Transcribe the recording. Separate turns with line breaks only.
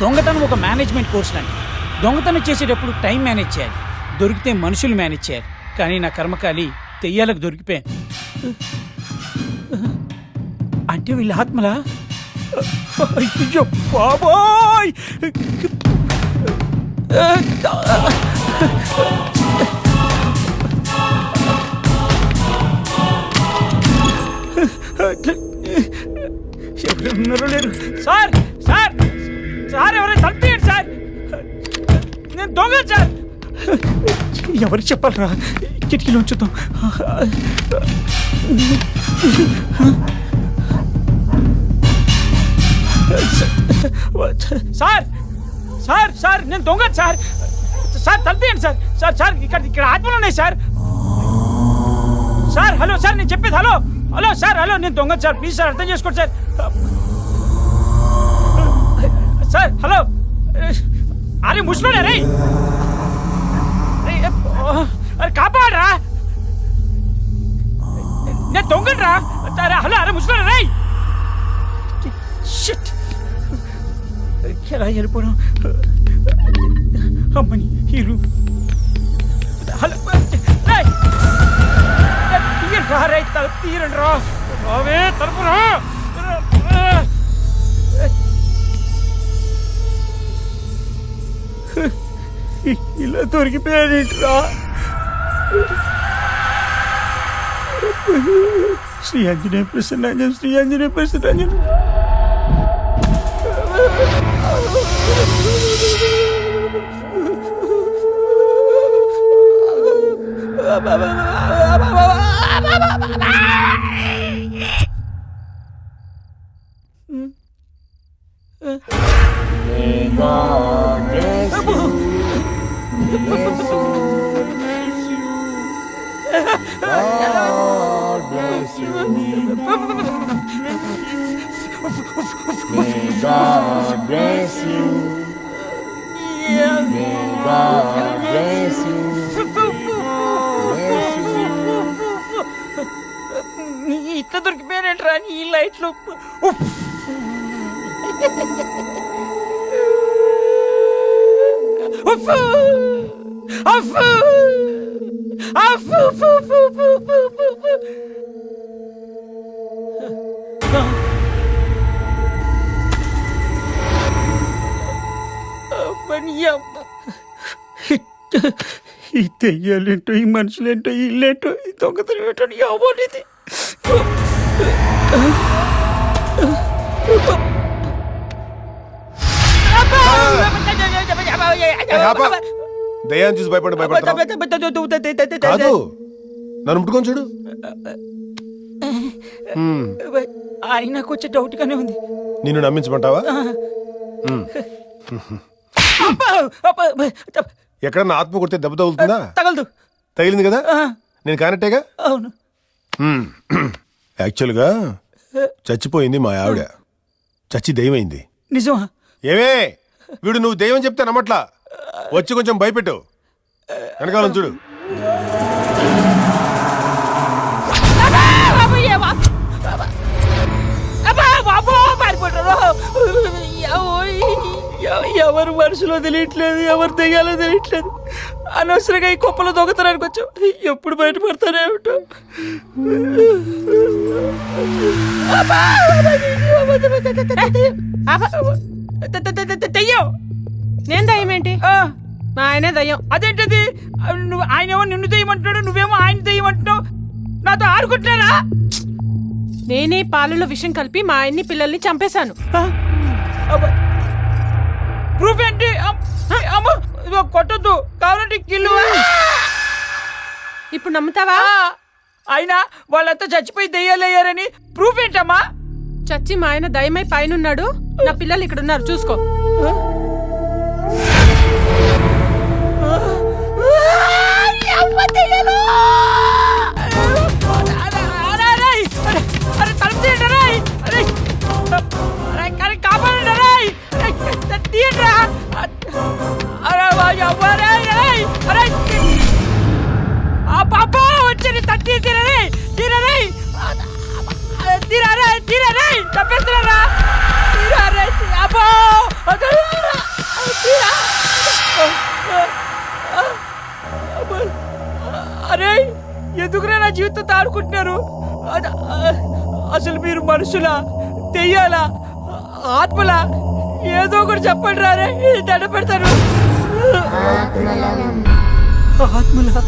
దొంగతనం ఒక management course లాంటి. దొంగతనం చేసేటప్పుడు టైం మేనేజ్ చేయాలి, దొరికితే మనుషులు మేనేజ్ చేయాలి. కానీ నా కర్మకాలి తెయ్యాలకు దొరికిపోయాను. అంటే వీళ్ళ ఆత్మలా? అయ్యో బాబోయ్! ఎవరున్నారో లేరు. సార్ సార్ సార్, ఎవరైనా తప్పియండి సార్, నేను దొంగ సార్. ఎవరికి చెప్పాలరా? కిటికీలో ఉంచుతాం. సార్ సార్ సార్, నేను దొంగ సార్. సార్ తప్పియండి సార్. సార్ సార్, ఇక్కడ ఆత్మలు ఉన్నాయి సార్. సార్ హలో సార్, నేను చెప్పేది హలో హలో సార్. హలో, నేను దొంగ సార్, ప్లీజ్ సార్ అర్థం చేసుకోండి సార్. Sir hello. అరే ముసలోడే రే, అరే కాపాడరా, నేను దొంగరా. హలో, అరే ముసలోడే రే. షిట్, ఎలా వెళ్ళిపోవడం? అమ్మని హీరో. హలో తీయండి రా, రే తలుపు తీయండి రా. రావే తలుపు రా. ఇలా దొరికిపోయానేంట్రా? శ్రీ ఆంజనేయ ప్రసన్నాంజన్, శ్రీ ఆంజనేయ ప్రసన్నాంజన్. ఇట్లా దొరికిపోయానంటరా నీ లైట్లు. ఈ తెయ్యాలేంటో, ఈ మనుషులేంటో, ఈ ఇల్లేంటో, ఈ దొంగతనం ఏంటో, నీ అవ్వనిది.
దయ్యాన్ని చూసి భయపడి కాదు, నన్ను ముట్టుకొని చూడు.
ఆయన కొంచెం డౌట్ గానే ఉంది.
నిన్ను నమ్మించమంటావా? ఎక్కడన్నా ఆత్మ కొడితే దెబ్బ తగులుతుందా?
తగలదు.
తగిలింది కదా, నేను కానట్టేగా.
అవును.
యాక్చువల్గా చచ్చిపోయింది మా ఆవిడ, చచ్చి దెయ్యమైంది.
నిజమా?
ఏమే వీడు నువ్వు దెయ్యం చెప్తే నమ్మట్లా, వచ్చి కొంచెం భయపెట్టు. వెనకాలం చూడు.
ఎవరు మనుషులో తెలియట్లేదు, ఎవరు దెయ్యాలో తెలియట్లేదు. అనవసరంగా ఈ కుప్పలో దొంగతనానికి వచ్చావు. ఎప్పుడు బయటపడతానేమిటో. దెయ్యం?
నేను దయ్యం ఏంటి? మా ఆయనే దయ్యం.
అదేంటది? నువ్వు ఆయనేమో నిన్ను దెయ్యమంటున్నాడు, నువ్వేమో ఆయన దెయ్యమంటున్నావు. నాతో ఆడుకుంటున్నారా?
నేనే పాలలో విషం కలిపి మా ఆయన్ని పిల్లల్ని చంపేశాను.
ప్రూఫ్ ఏంటి? కొట్టద్దు, కావాలంటే కిల్లు.
ఇప్పుడు నమ్ముతావా?
అయినా వాళ్ళంతా చచ్చిపోయి దెయ్యాలయ్యారని ప్రూఫ్ ఏంటమ్మా?
చచ్చి మా ఆయన దయమై పైనున్నాడు, నా పిల్లలు ఇక్కడ ఉన్నారు, చూసుకో.
వచ్చి తట్టి తీరరే తీరరే తీరారా తీరరే తప్పిస్తున్నారా తీరారే అబ్బో ఎందుకురా నా జీవితంతో ఆడుకుంటున్నారు? అసలు మీరు మనుషులా, దెయ్యాలా, ఆత్మలా? ఏదో ఒకటి చెప్పండి రారే, దండ పెడతాను. ఆత్మలా?